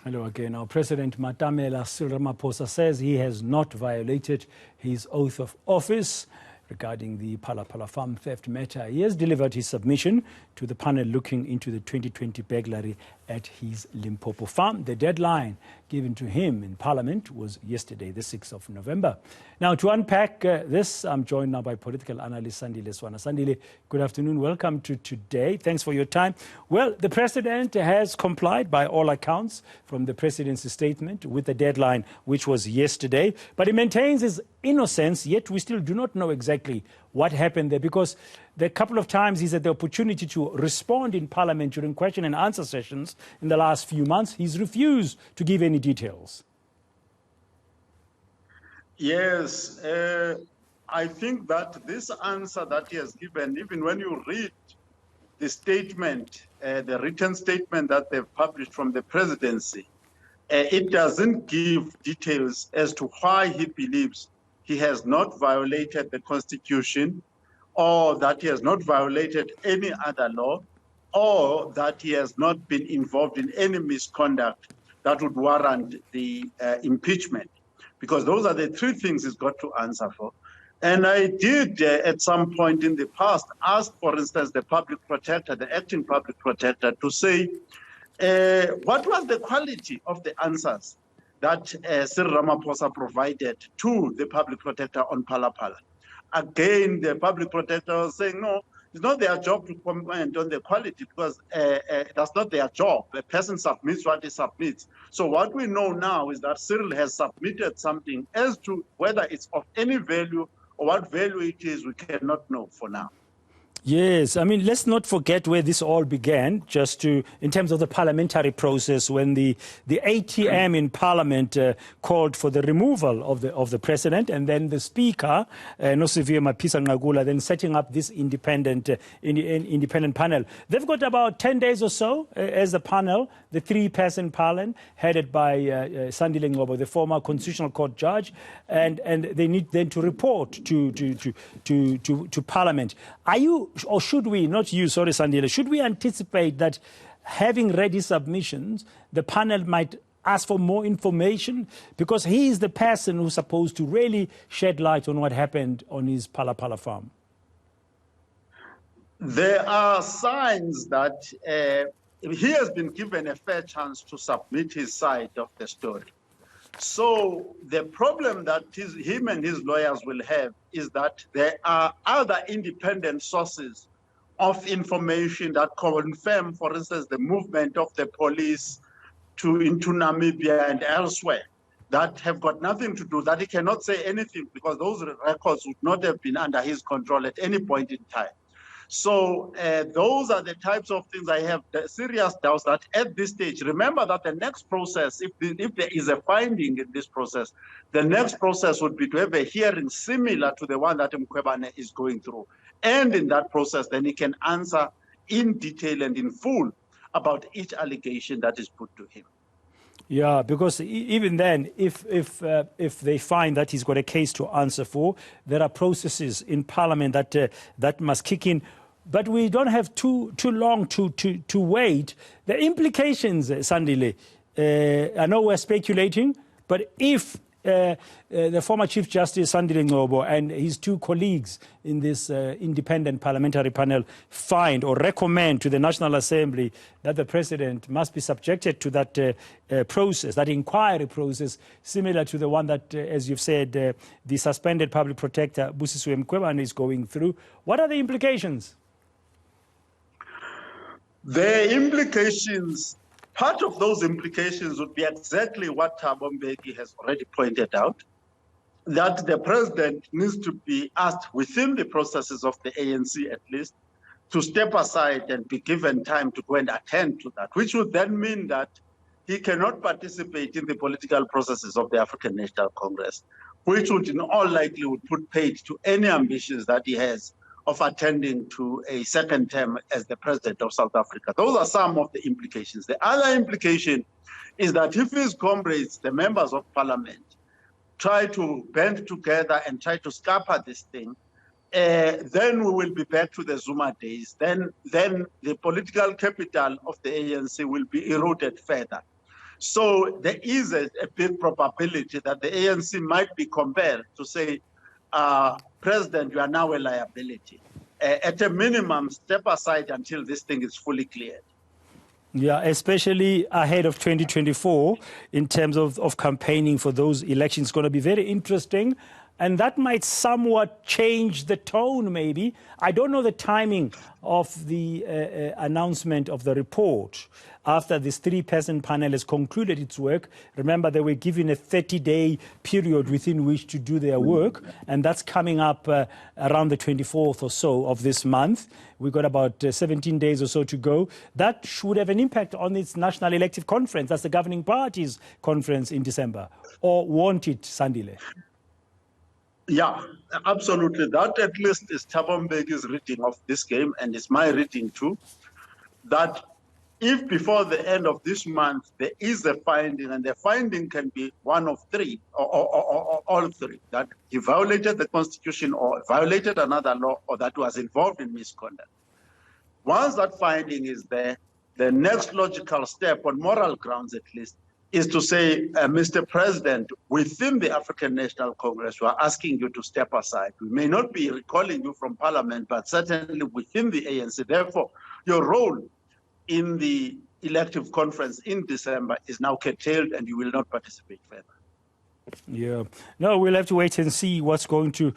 Hello again. Our President Matamela Cyril Ramaphosa says he has not violated his oath of office regarding the Phala Phala farm theft matter. He has delivered his submission to the panel looking into the 2020 burglary at his Limpopo farm. The deadline given to him in Parliament was yesterday, the 6th of November. Now, to unpack this, I'm joined now by political analyst Sandile Swana. Sandile, good afternoon. Welcome to today. Thanks for your time. Well, the President has complied by all accounts from the President's statement with the deadline, which was yesterday. But he maintains his innocence, yet we still do not know exactly what happened there, because the couple of times he's had the opportunity to respond in Parliament during question and answer sessions in the last few months, he's refused to give any details. Yes, I think that this answer that he has given, even when you read the statement, the written statement that they've published from the presidency, it doesn't give details as to why he believes he has not violated the Constitution, or that he has not violated any other law, or that he has not been involved in any misconduct that would warrant the impeachment. Because those are the three things he's got to answer for. And I did, at some point in the past, ask, for instance, the public protector, the acting public protector, to say, what was the quality of the answers that Cyril Ramaphosa provided to the public protector on Phala Phala? Again, the public protector was saying, no, it's not their job to comment on the quality, because that's not their job. A person submits what he submits. So what we know now is that Cyril has submitted something. As to whether it's of any value or what value it is, we cannot know for now. Yes, I mean, let's not forget where this all began, in terms of the parliamentary process, when the ATM in Parliament called for the removal of the President, and then the Speaker, Nosiviwe Mapisa Ngagula, then setting up this independent panel. They've got about 10 days or so as a panel, the three-person panel, headed by Sandile Swana, the former Constitutional Court judge, and they need then to report to Parliament. Are you, or should we, not you, sorry Sandile, should we anticipate that having read his submissions, the panel might ask for more information? Because he is the person who's supposed to really shed light on what happened on his Phala Phala farm. There are signs that he has been given a fair chance to submit his side of the story. So the problem that him and his lawyers will have is that there are other independent sources of information that confirm, for instance, the movement of the police into Namibia and elsewhere, that have got nothing to do, that he cannot say anything, because those records would not have been under his control at any point in time. So those are the types of things I have serious doubts that at this stage. Remember that the next process, if there is a finding in this process, the next process would be to have a hearing similar to the one that Mkhwebane is going through. And in that process, then he can answer in detail and in full about each allegation that is put to him. Yeah, because even then, if they find that he's got a case to answer for, there are processes in Parliament that must kick in. But we don't have too long to wait. The implications, Sandile, I know we're speculating, but if the former Chief Justice Sandile Swana and his two colleagues in this independent parliamentary panel find or recommend to the National Assembly that the President must be subjected to that process, that inquiry process, similar to the one that, as you've said, the suspended public protector Busisiwe Mkhwebane is going through, what are the implications? The implications, part of those implications would be exactly what Thabo Mbeki has already pointed out, that the President needs to be asked within the processes of the ANC at least to step aside and be given time to go and attend to that, which would then mean that he cannot participate in the political processes of the African National Congress, which would in all likelihood put paid to any ambitions that he has of attending to a second term as the President of South Africa. Those are some of the implications. The other implication is that if his comrades, the members of Parliament, try to band together and try to scupper this thing, then we will be back to the Zuma days. Then the political capital of the ANC will be eroded further. So there is a big probability that the ANC might be compelled to say, President, you are now a liability. At a minimum, step aside until this thing is fully cleared. Yeah, especially ahead of 2024 in terms of campaigning for those elections. It's going to be very interesting. And that might somewhat change the tone, maybe. I don't know the timing of the announcement of the report after this three-person panel has concluded its work. Remember, they were given a 30-day period within which to do their work, and that's coming up around the 24th or so of this month. We've got about 17 days or so to go. That should have an impact on its National Elective Conference. That's the governing party's conference in December. Or won't it, Sandile? Yeah, absolutely. That at least is Thabo Mbeki's reading of this game, and it's my reading too, that if before the end of this month there is a finding, and the finding can be one of three, or all three, that he violated the Constitution or violated another law or that was involved in misconduct. Once that finding is there, the next logical step, on moral grounds at least, is to say, Mr. President, within the African National Congress, we are asking you to step aside. We may not be recalling you from Parliament, but certainly within the ANC. Therefore, your role in the elective conference in December is now curtailed and you will not participate further. Yeah. No, we'll have to wait and see what's going to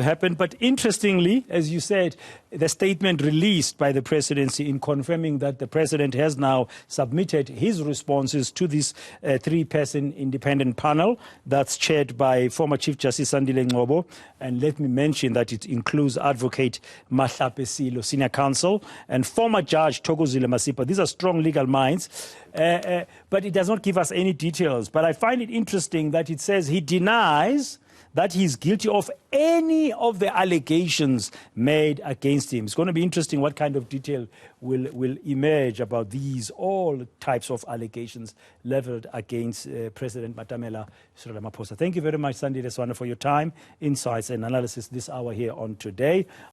happen. But interestingly, as you said, the statement released by the presidency in confirming that the president has now submitted his responses to this three-person independent panel that's chaired by former Chief Justice Sandile Swana. And let me mention that it includes Advocate Mahlape Silo, Senior Counsel, and former Judge Thokozile Masipa. These are strong legal minds. But it does not give us any details. But I find it interesting that it says he denies that he's guilty of any of the allegations made against him. It's going to be interesting what kind of detail will emerge about these all types of allegations leveled against President Matamela Cyril Ramaphosa. Thank you very much, Sandile Swana, for your time, insights and analysis this hour here on Today.